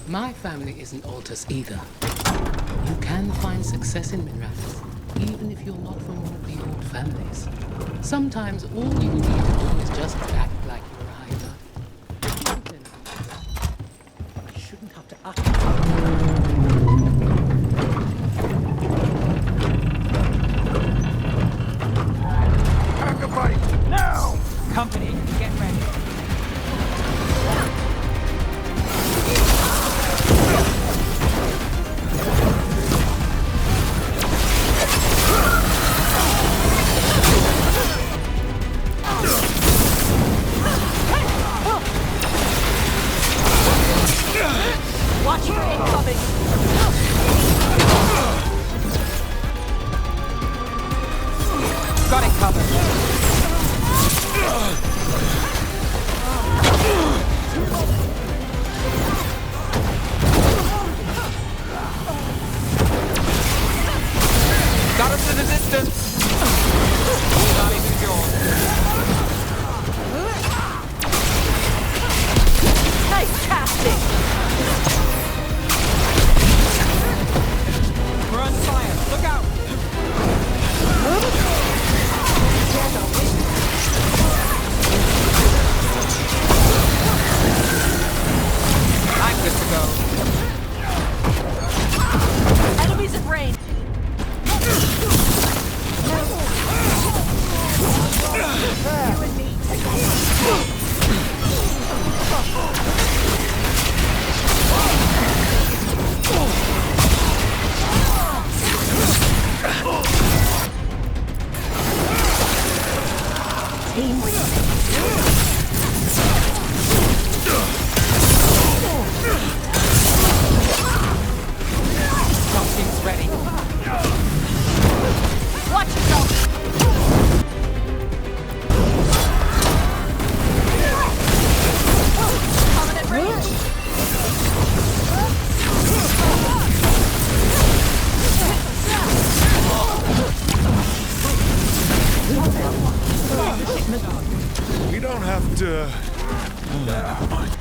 My family isn't Altus either. You can find success in Minrathous, even if you're not from one of the old families. Sometimes all you need to do is just act like you're either. I shouldn't have to act. Pack a bite, now! Company, get ready. Watch for incoming! Got it covered. Got us to the distance. Not even yours. Nice casting! We're on fire. Look out. I'm good to go. Enemies at range! You and me Team Something's ready. Watch yourself! Coming at range! We don't have to... Never mind.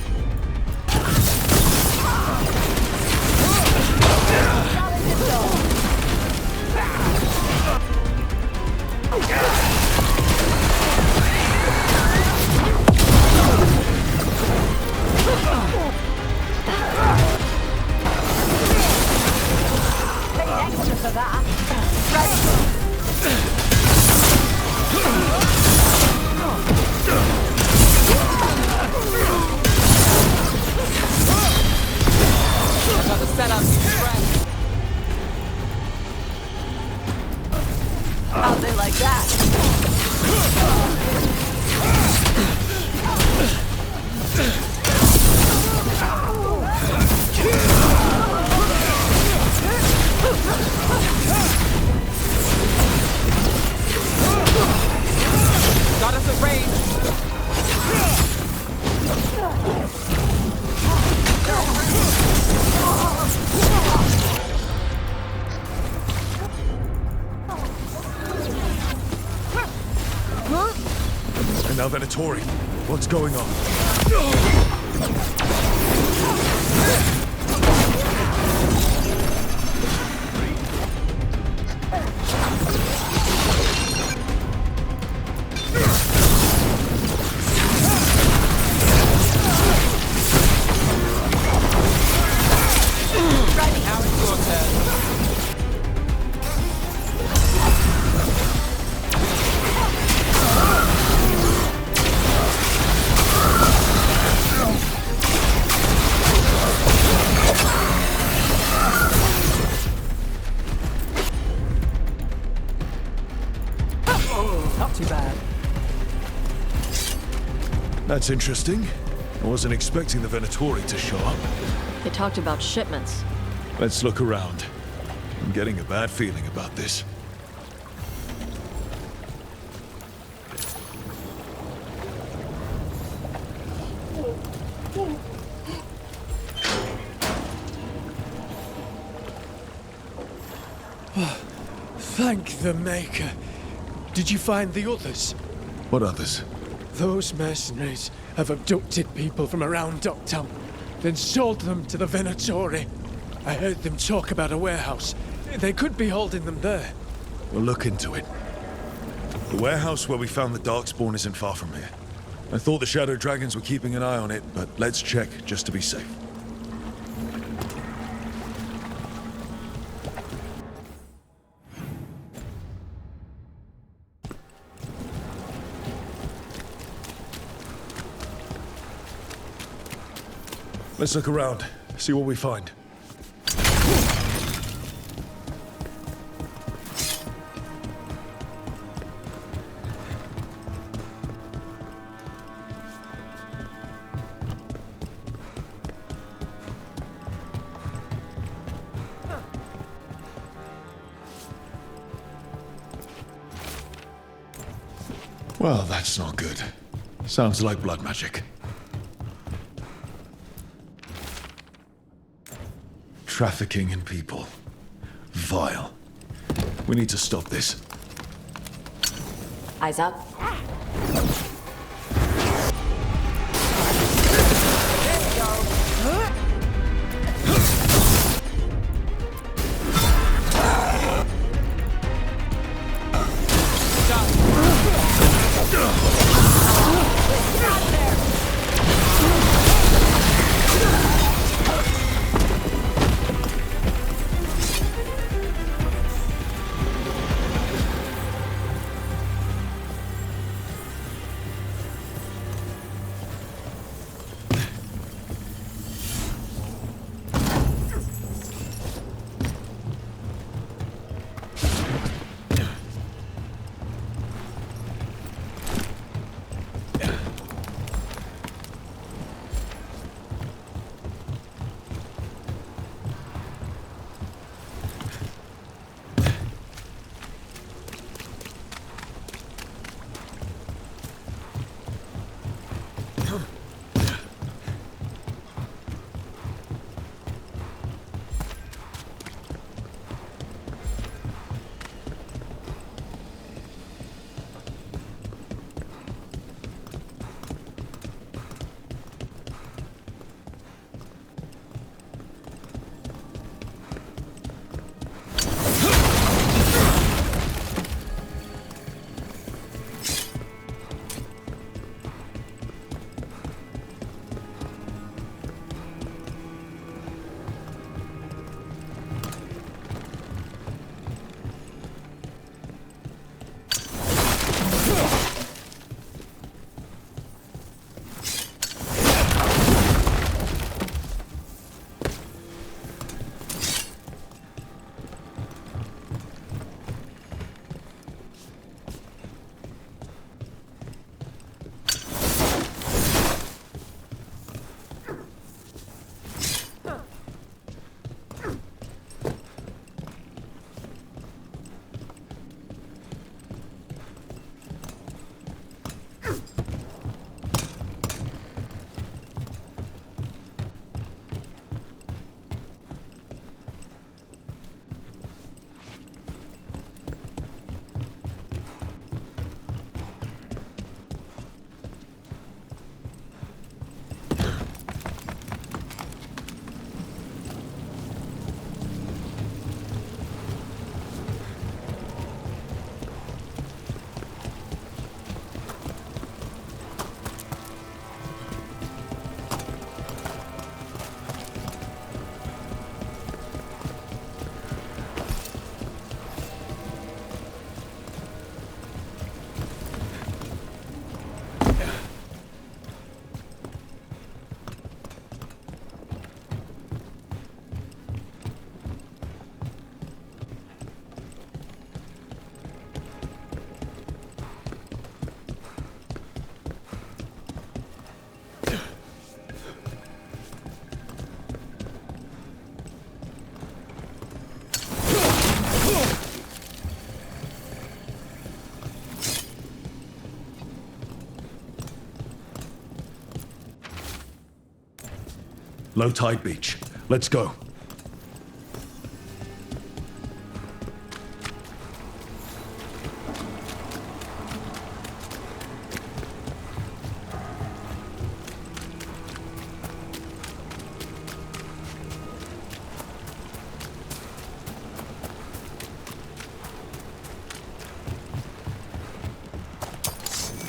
Pay extra for that! Right! Another setup. Friend. How'd they like that? Got us at range. And now Venatori, what's going on? Now it's your turn. Not too bad. That's interesting. I wasn't expecting the Venatori to show up. They talked about shipments. Let's look around. I'm getting a bad feeling about this. Thank the Maker. Did you find the others? What others? Those mercenaries have abducted people from around Docktown. then sold them to the Venatori. I heard them talk about a warehouse. They could be holding them there. We'll look into it. The warehouse where we found the Darkspawn isn't far from here. I thought the Shadow Dragons were keeping an eye on it, but let's check just to be safe. Let's look around, see what we find. Well, that's not good. Sounds like blood magic. Trafficking in people. Vile. We need to stop this. Eyes up. Low tide beach. Let's go.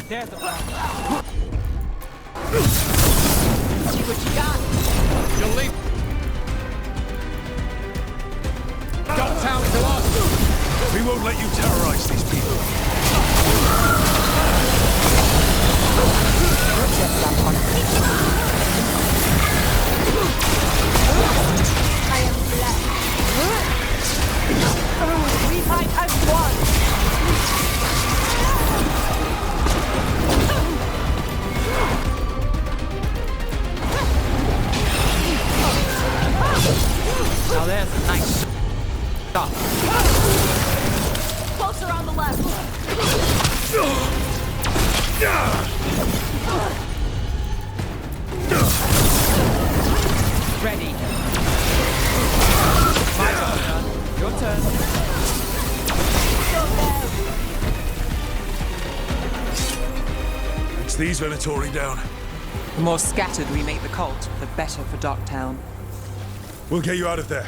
There's the plan. See what you got. You'll leave. Dogtown is lost. We won't let you terrorize these people. I am blessed. We fight as one. Now there's a nice stop. Closer on the left. Ready. My turn. Your turn. It's these Venatori down. The more scattered we make the cult, the better for Darktown. We'll get you out of there.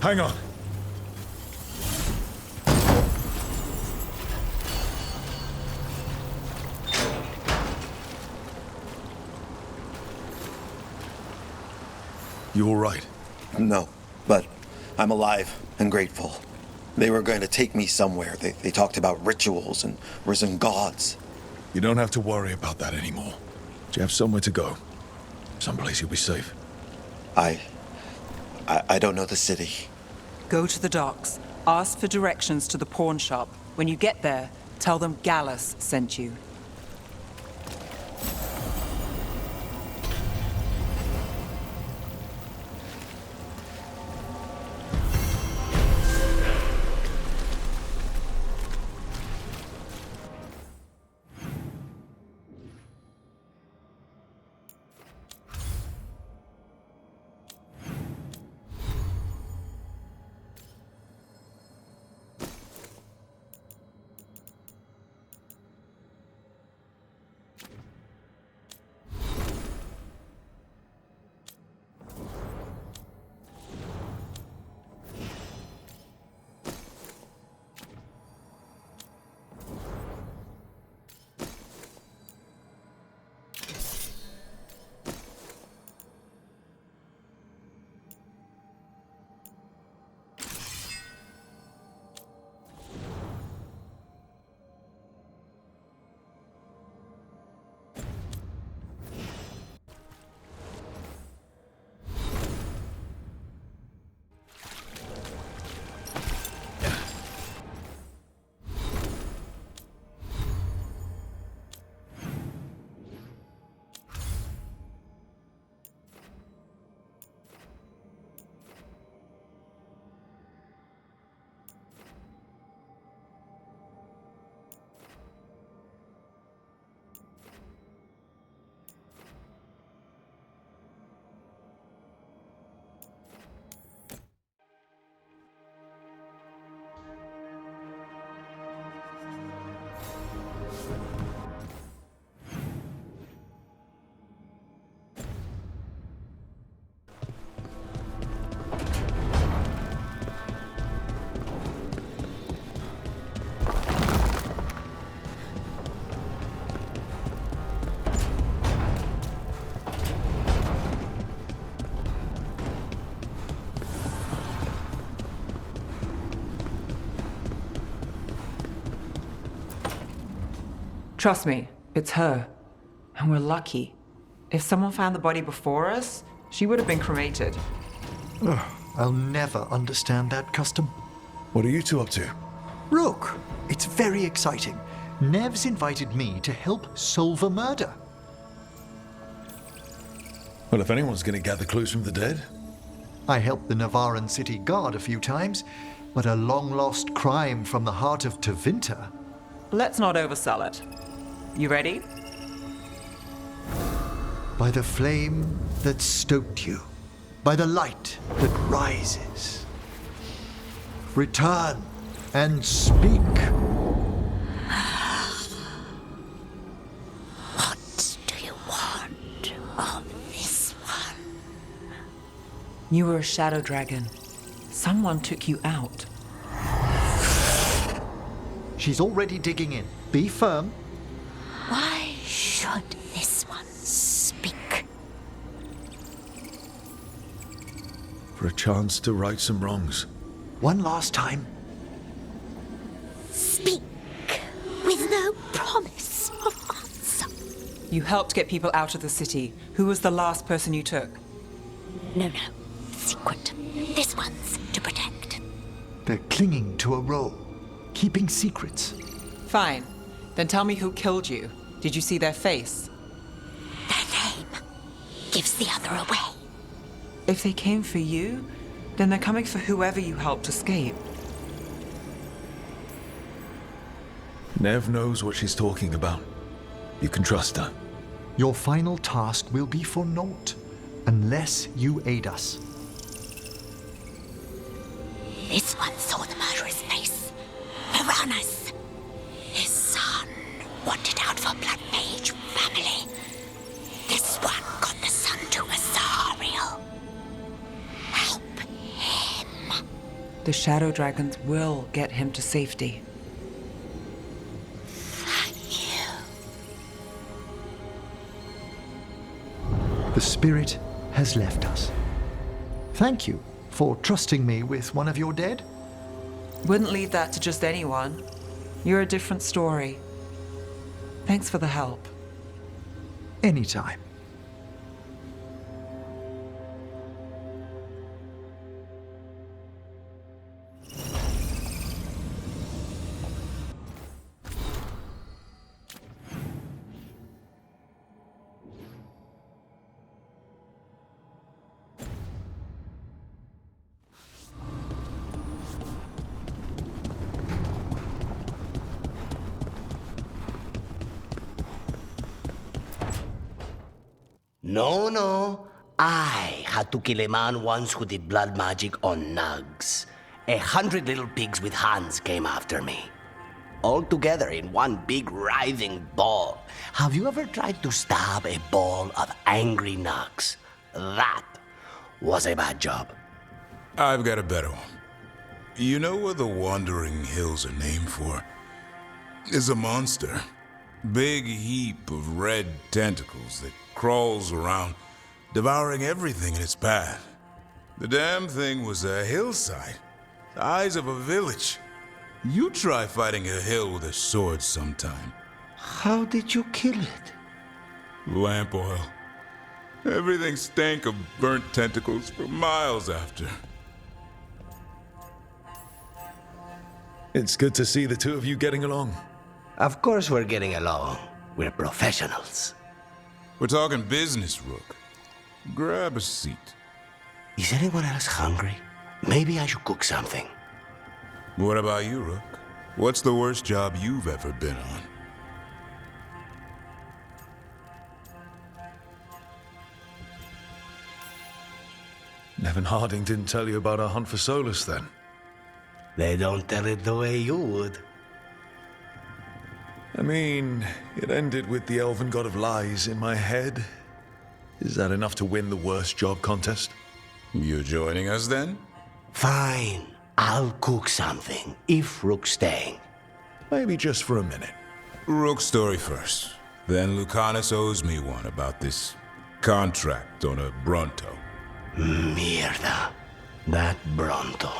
Hang on. You all right? No, but I'm alive and grateful. They were going to take me somewhere. They talked about rituals and risen gods. You don't have to worry about that anymore. You have somewhere to go. Someplace you'll be safe. I don't know the city. Go to the docks. Ask for directions to the pawn shop. When you get there, tell them Gallus sent you. Trust me, it's her. And we're lucky. If someone found the body before us, she would have been cremated. I'll never understand that custom. What are you two up to? Look, it's very exciting. Nev's invited me to help solve a murder. Well, if anyone's going to gather clues from the dead. I helped the Navaran city guard a few times, but a long-lost crime from the heart of Tevinter. Let's not oversell it. You ready? By the flame that stoked you, by the light that rises. Return and speak. What do you want of this one? You were a shadow dragon. Someone took you out. She's already digging in. Be firm. Why Should this one speak? For a chance to right some wrongs. One last time. Speak with no promise of answer. You helped get people out of the city. Who was the last person you took? No. Secret. This one's to protect. They're clinging to a role, keeping secrets. Fine. Then tell me who killed you. Did you see their face? Their name gives the other away. If they came for you, then they're coming for whoever you helped escape. Nev knows what she's talking about. You can trust her. Your final task will be for naught, unless you aid us. This one saw the murderer's face. Piranhas. His son wanted out for blood mage family. This one got the son to Azariel. Help him. The Shadow Dragons will get him to safety. Thank you. The spirit has left us. Thank you for trusting me with one of your dead. Wouldn't leave that to just anyone. You're a different story. Thanks for the help. Anytime. No. I had to kill a man once who did blood magic on nugs. 100 little pigs with hands came after me. All together in one big writhing ball. Have you ever tried to stab a ball of angry nugs? That was a bad job. I've got a better one. You know what the Wandering Hills are named for? It's a monster. Big heap of red tentacles that crawls around, devouring everything in its path. The damn thing was a hillside, the size of a village. You try fighting a hill with a sword sometime. How did you kill it? Lamp oil. Everything stank of burnt tentacles for miles after. It's good to see the two of you getting along. Of course we're getting along. We're professionals. We're talking business, Rook. Grab a seat. Is anyone else hungry? Maybe I should cook something. What about you, Rook? What's the worst job you've ever been on? Nevin Harding didn't tell you about our hunt for Solus, then? They don't tell it the way you would. I mean, it ended with the elven god of lies in my head. Is that enough to win the worst job contest? You joining us, then? Fine. I'll cook something, if Rook's staying. Maybe just for a minute. Rook's story first. Then Lucanus owes me one about this contract on a Bronto. Mierda. That Bronto.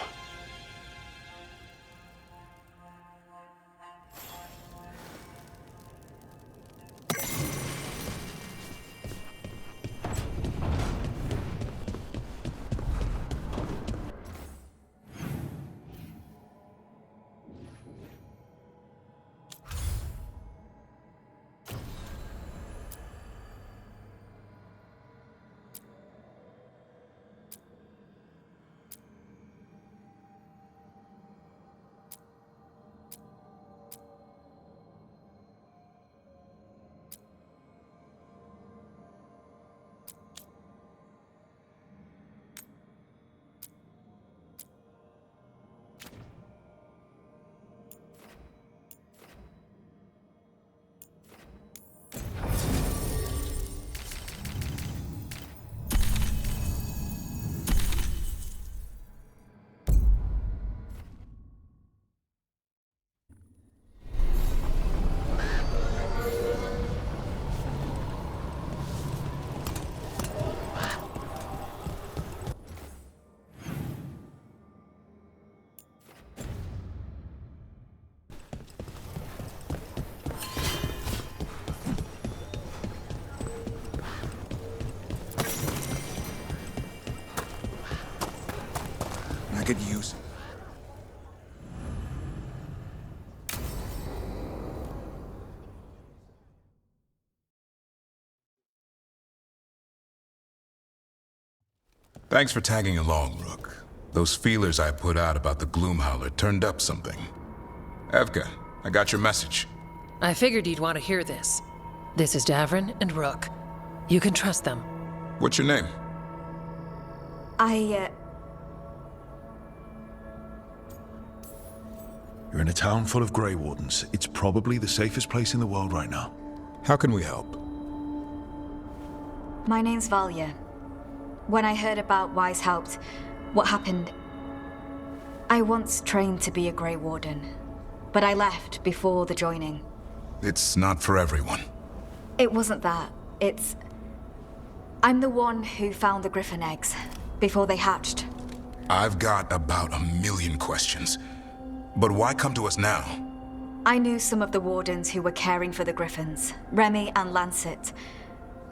could use... Thanks for tagging along, Rook. Those feelers I put out about the Gloomhowler turned up something. Evka, I got your message. I figured you'd want to hear this. This is Davrin and Rook. You can trust them. What's your name? You're in a town full of Grey Wardens. It's probably the safest place in the world right now. How can we help? My name's Valia. When I heard about Weishaupt, what happened, I once trained to be a Grey Warden, but I left before the joining. It's not for everyone. It wasn't that. I'm the one who found the griffin eggs before they hatched. I've got about 1,000,000 questions. But why come to us now? I knew some of the wardens who were caring for the griffins, Remy and Lancet.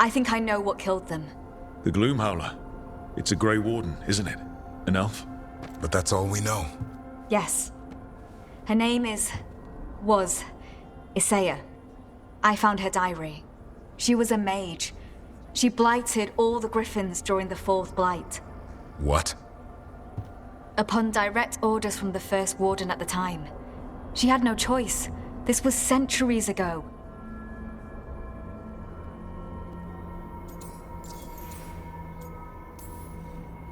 I think I know what killed them. The Gloomhowler. It's a Grey Warden, isn't it? An elf? But that's all we know. Yes. Her name was Isaiah. I found her diary. She was a mage. She blighted all the griffins during the Fourth Blight. What? Upon direct orders from the First Warden at the time. She had no choice. This was centuries ago.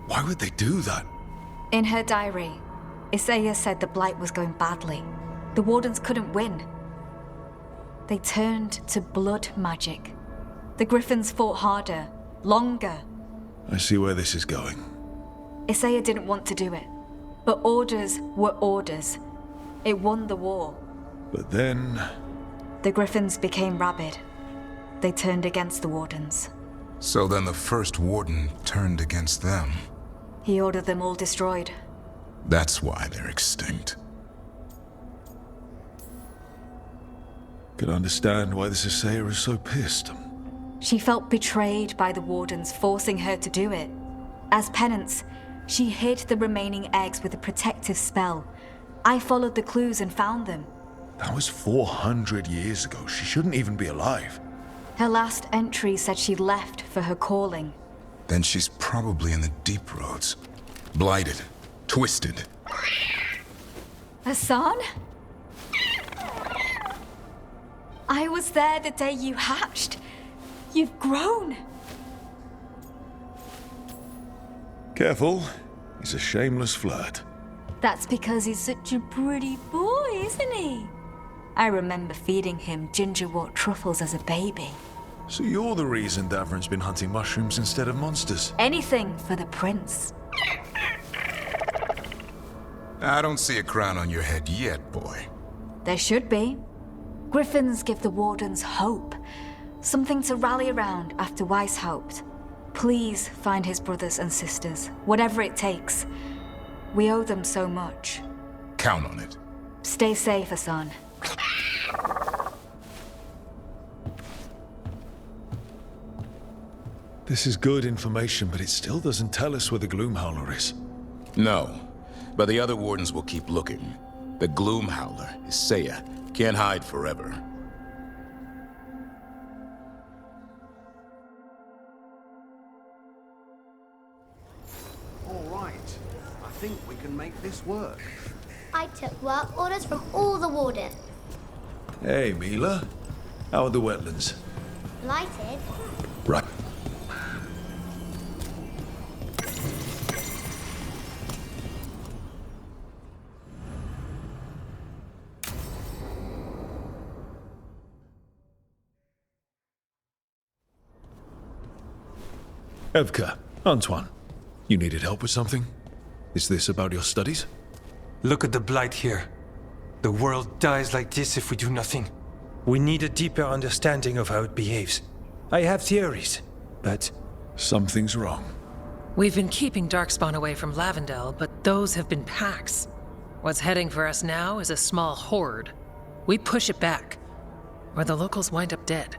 Why would they do that? In her diary, Isaiah said the Blight was going badly. The Wardens couldn't win. They turned to blood magic. The Griffins fought harder, longer. I see where this is going. Isaiah didn't want to do it, but orders were orders. It won the war. But then... The Griffins became rabid. They turned against the Wardens. So then the First Warden turned against them. He ordered them all destroyed. That's why they're extinct. Could understand why this Isaiah is so pissed. She felt betrayed by the Wardens, forcing her to do it. As penance, she hid the remaining eggs with a protective spell. I followed the clues and found them. That was 400 years ago. She shouldn't even be alive. Her last entry said she left for her calling. Then she's probably in the deep roads. Blighted. Twisted. Hassan? I was there the day you hatched. You've grown. Careful. He's a shameless flirt. That's because he's such a pretty boy, isn't he? I remember feeding him gingerwort truffles as a baby. So you're the reason Davrin's been hunting mushrooms instead of monsters? Anything for the prince. I don't see a crown on your head yet, boy. There should be. Griffins give the Wardens hope. Something to rally around after Weishaupt. Please find his brothers and sisters, whatever it takes. We owe them so much. Count on it. Stay safe, Hassan. This is good information, but it still doesn't tell us where the Gloomhowler is. No, but the other wardens will keep looking. The Gloomhowler, Isaiah, can't hide forever. All right. I think we can make this work. I took work orders from all the wardens. Hey, Mila. How are the wetlands? Blighted. Right. Evka, Antoine, you needed help with something? Is this about your studies? Look at the blight here. The world dies like this if we do nothing. We need a deeper understanding of how it behaves. I have theories, but... Something's wrong. We've been keeping Darkspawn away from Lavendel, but those have been packs. What's heading for us now is a small horde. We push it back, or the locals wind up dead.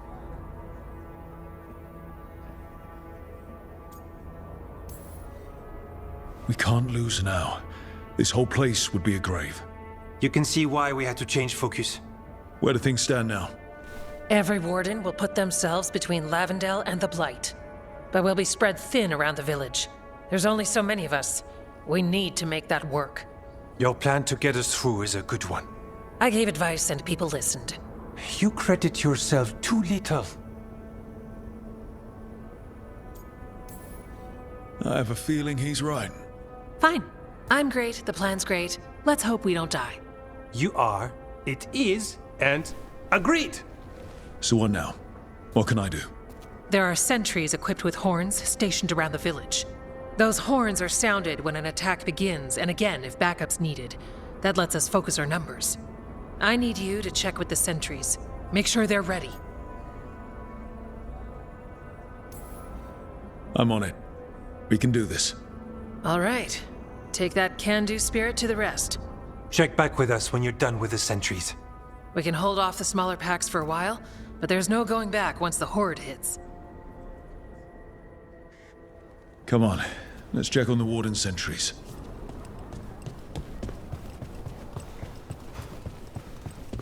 We can't lose now. This whole place would be a grave. You can see why we had to change focus. Where do things stand now? Every warden will put themselves between Lavendel and the Blight. But we'll be spread thin around the village. There's only so many of us. We need to make that work. Your plan to get us through is a good one. I gave advice and people listened. You credit yourself too little. I have a feeling he's right. Fine. I'm great, the plan's great. Let's hope we don't die. You are, it is, and agreed! So what now? What can I do? There are sentries equipped with horns stationed around the village. Those horns are sounded when an attack begins, and again if backup's needed. That lets us focus our numbers. I need you to check with the sentries. Make sure they're ready. I'm on it. We can do this. All right. Take that can-do spirit to the rest. Check back with us when you're done with the sentries. We can hold off the smaller packs for a while, but there's no going back once the horde hits. Come on. Let's check on the warden sentries.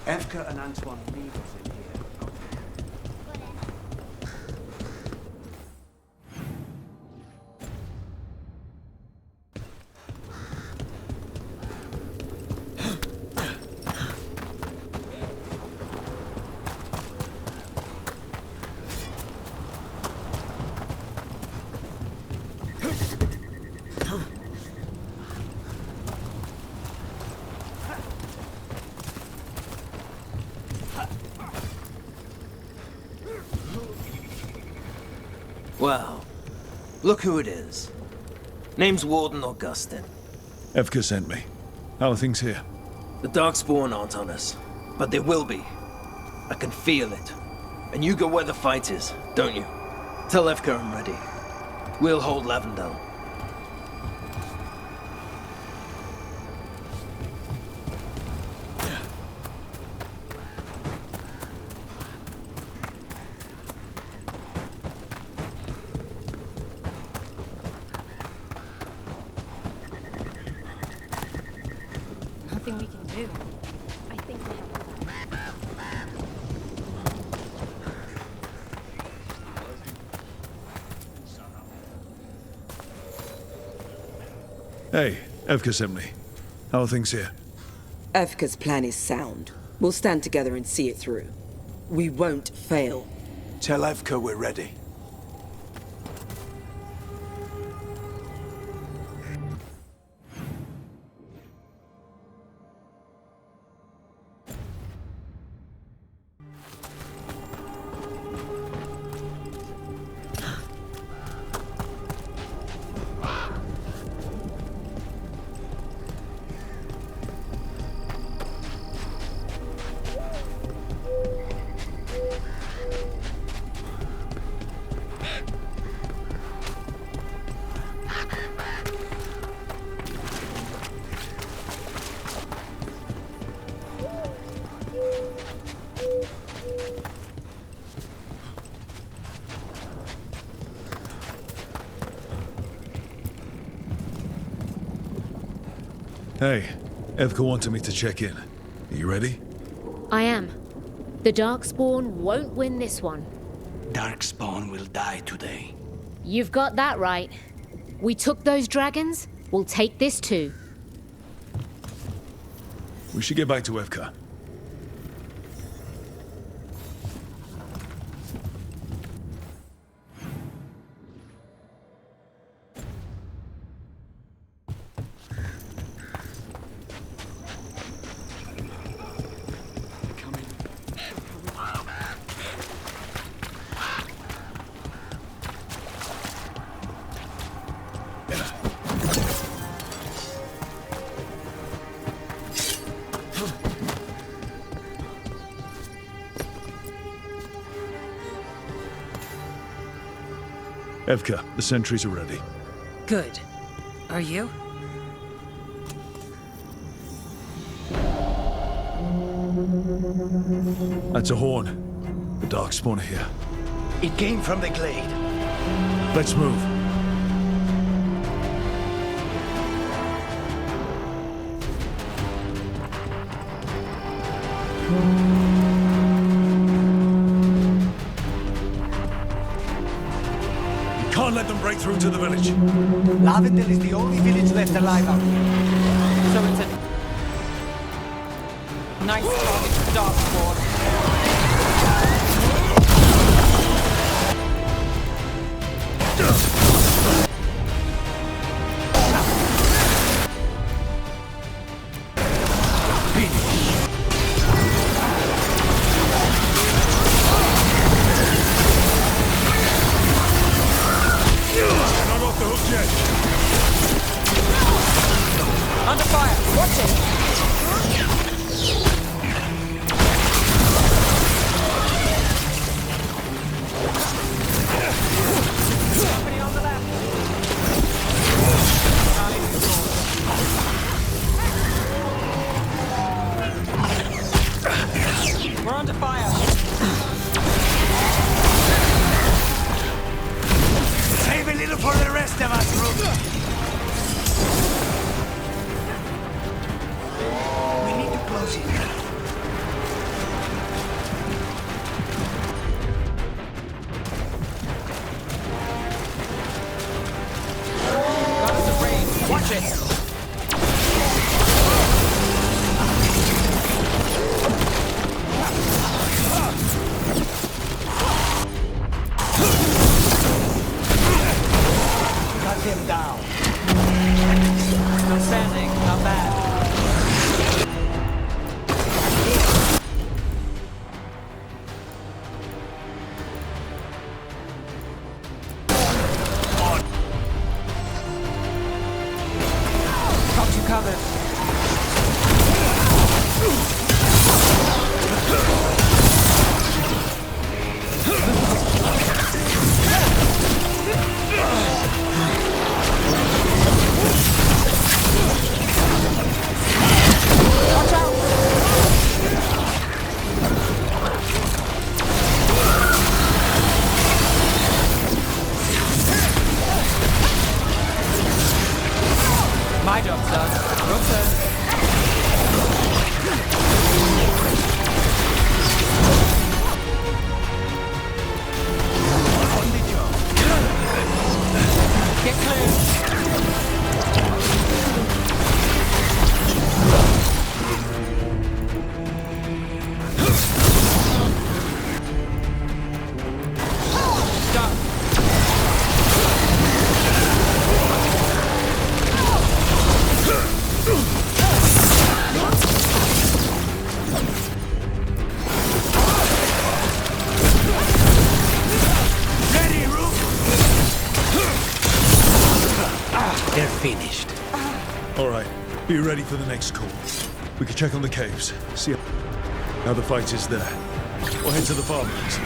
Evka and Antoine need us in here. Well, look who it is. Name's Warden Augustin. Evka sent me. How are things here? The Darkspawn aren't on us, but they will be. I can feel it. And you go where the fight is, don't you? Tell Evka I'm ready. We'll hold Lavendel. Nothing we can do. I think we have a plan. Hey, Evka sent me. How are things here? Evka's plan is sound. We'll stand together and see it through. We won't fail. Tell Evka we're ready. Hey, Evka wanted me to check in. Are you ready? I am. The Darkspawn won't win this one. Darkspawn will die today. You've got that right. We took those dragons, we'll take this too. We should get back to Evka. Evka, the sentries are ready. Good. Are you? That's a horn. The Darkspawn are here. It came from the glade. Let's move. You can't let them break through to the village. Lavendel is the only village left alive out here. So it's a nice target for Darkspawn. Not off the hook yet. Under fire! Watch it! Company on the left. We're under fire. Save a little for the rest of us, Rook. We need to close it. Got us a range. Watch it! Cut him down. Still standing. Not bad. Got you covered. Watch out! My job's done. Your turn. Get clear. Done. Ready, Rook? They're finished. All right, be ready for the next call. We can check on the caves, see how the fight is there. We'll head to the farmlands.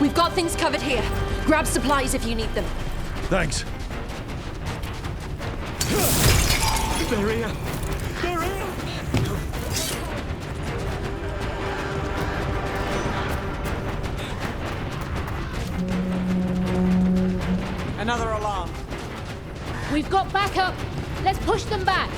We've got things covered here. Grab supplies if you need them. Thanks. They're here! They're here! Another alarm. We've got backup. Let's push them back.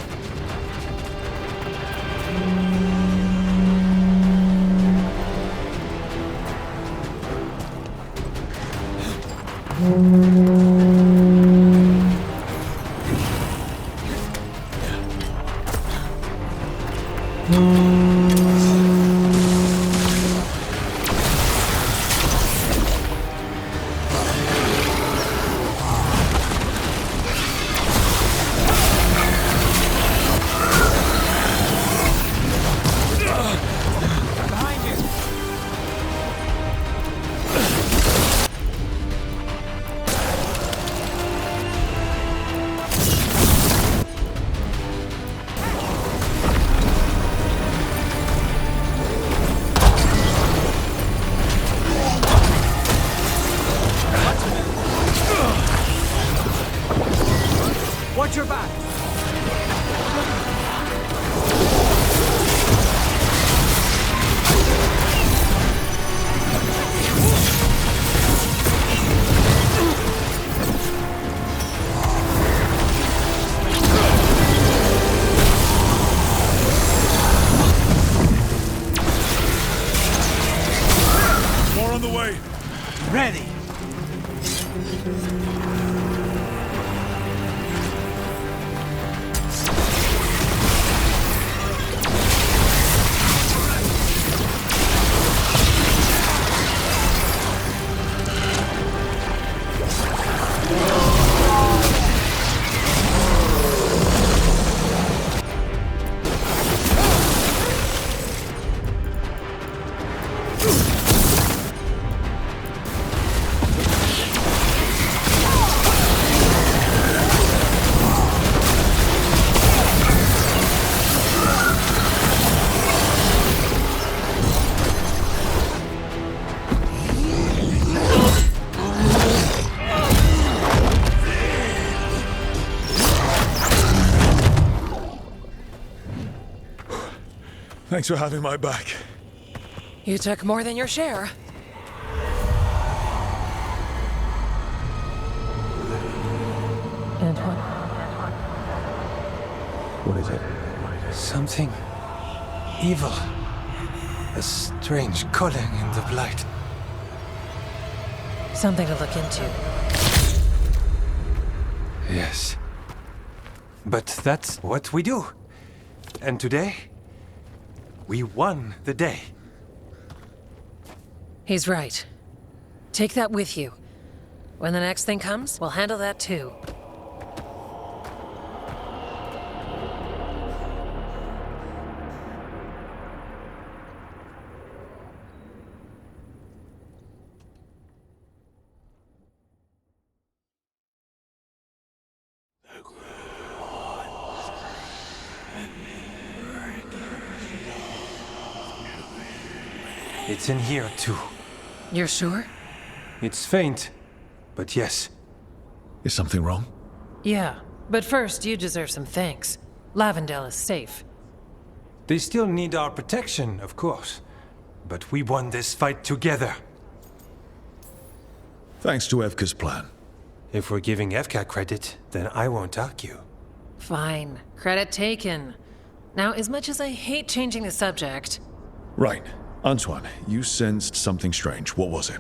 Watch your back. More on the way. Ready. Thanks for having my back. You took more than your share. Antoine? What is it? Something evil. A strange calling in the blight. Something to look into. Yes. But that's what we do. And today, we won the day. He's right. Take that with you. When the next thing comes, we'll handle that too. It's in here too. You're sure? It's faint, but yes. Is something wrong? Yeah, but first you deserve some thanks. Lavendale is safe. They still need our protection, of course. But we won this fight together. Thanks to Evka's plan. If we're giving Evka credit, then I won't argue. Fine. Credit taken. Now, as much as I hate changing the subject... Right. Antoine, you sensed something strange. What was it?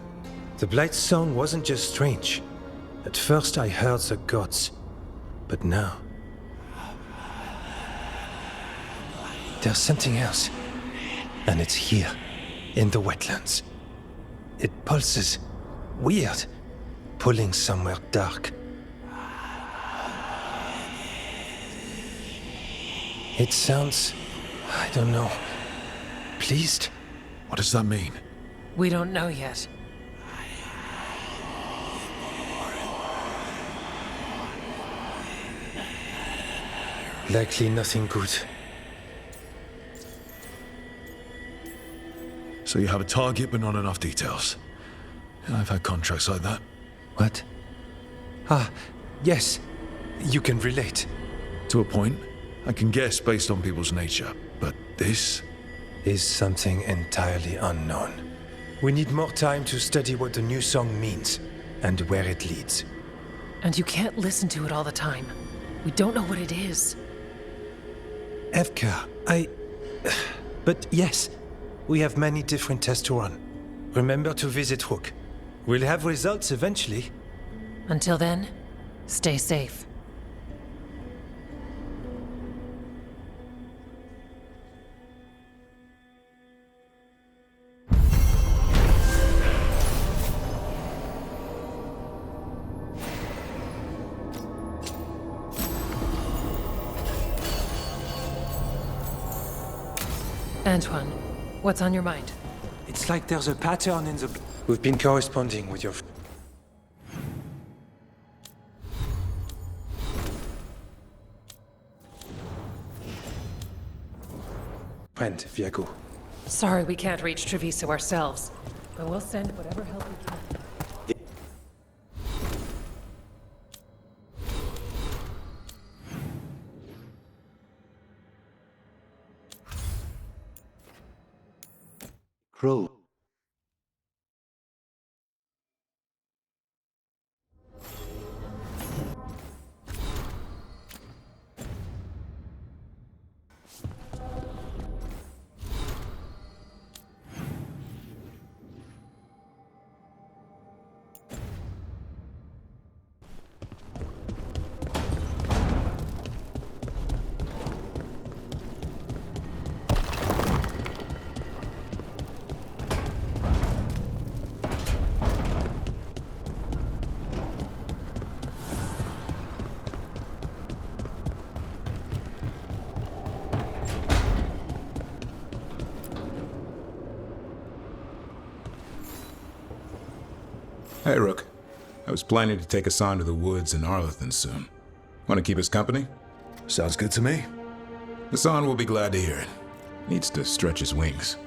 The Blight's song wasn't just strange. At first I heard the gods. But now... there's something else. And it's here, in the wetlands. It pulses. Weird. Pulling somewhere dark. It sounds... I don't know. Pleased? What does that mean? We don't know yet. Likely nothing good. So you have a target but not enough details. I've had contracts like that. What? Ah, yes. You can relate. To a point. I can guess based on people's nature, but this is something entirely unknown. We need more time to study what the new song means and where it leads. And you can't listen to it all the time. We don't know what it is. Evka, But yes, we have many different tests to run. Remember to visit Rook. We'll have results eventually. Until then, stay safe. Antoine, what's on your mind? It's like there's a pattern in the... We've been corresponding with your... friend, Viago. Sorry we can't reach Treviso ourselves, but we'll send whatever help we can. Crow. Hey, Rook. I was planning to take Hassan to the woods in Arlington soon. Want to keep us company? Sounds good to me. Hassan will be glad to hear it. Needs to stretch his wings.